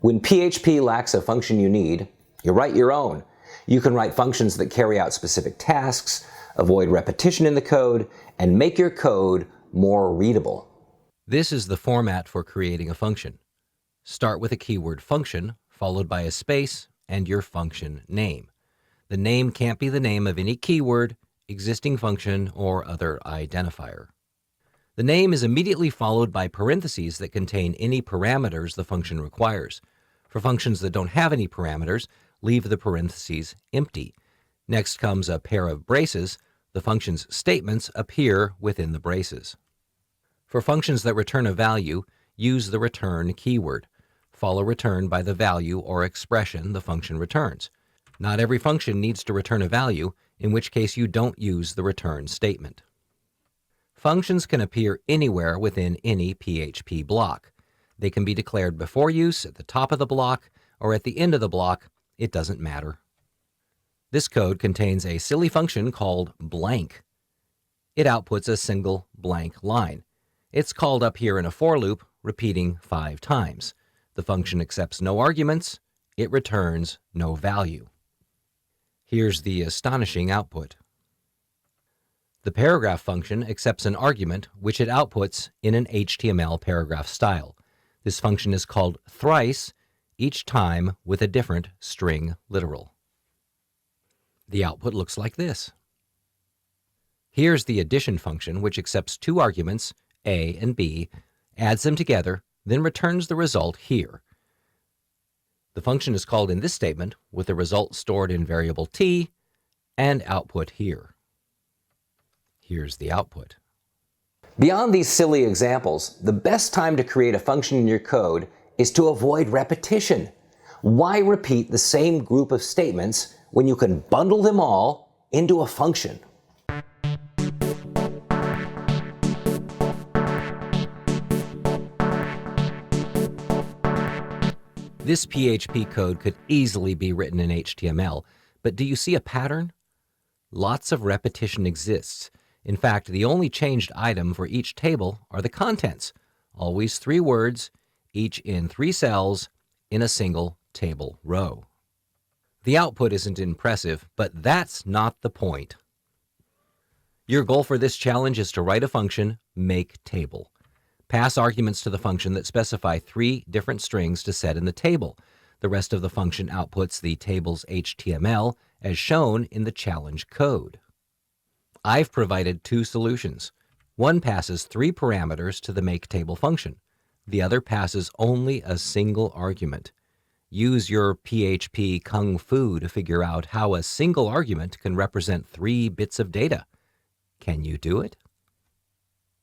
When PHP lacks a function you need, you write your own. You can write functions that carry out specific tasks, avoid repetition in the code, and make your code more readable. This is the format for creating a function. Start with a keyword function, followed by a space and your function name. The name can't be the name of any keyword, existing function, or other identifier. The name is immediately followed by parentheses that contain any parameters the function requires. For functions that don't have any parameters, leave the parentheses empty. Next comes a pair of braces. The function's statements appear within the braces. For functions that return a value, use the return keyword. Follow return by the value or expression the function returns. Not every function needs to return a value, in which case you don't use the return statement. Functions can appear anywhere within any PHP block. They can be declared before use, at the top of the block, or at the end of the block. It doesn't matter. This code contains a silly function called blank. It outputs a single blank line. It's called up here in a for loop, repeating 5 times. The function accepts no arguments. It returns no value. Here's the astonishing output. The paragraph function accepts an argument which it outputs in an HTML paragraph style. This function is called thrice, each time with a different string literal. The output looks like this. Here's the addition function, which accepts 2 arguments, A and B, adds them together, then returns the result here. The function is called in this statement with the result stored in variable t and output here. Here's the output. Beyond these silly examples, the best time to create a function in your code is to avoid repetition. Why repeat the same group of statements when you can bundle them all into a function? This PHP code could easily be written in HTML, but do you see a pattern? Lots of repetition exists. In fact, the only changed item for each table are the contents, always 3 words, each in 3 cells in a single table row. The output isn't impressive, but that's not the point. Your goal for this challenge is to write a function, make table. Pass arguments to the function that specify 3 different strings to set in the table. The rest of the function outputs the table's HTML as shown in the challenge code. I've provided 2 solutions. One passes 3 parameters to the make table function. The other passes only a single argument. Use your PHP kung fu to figure out how a single argument can represent 3 bits of data. Can you do it?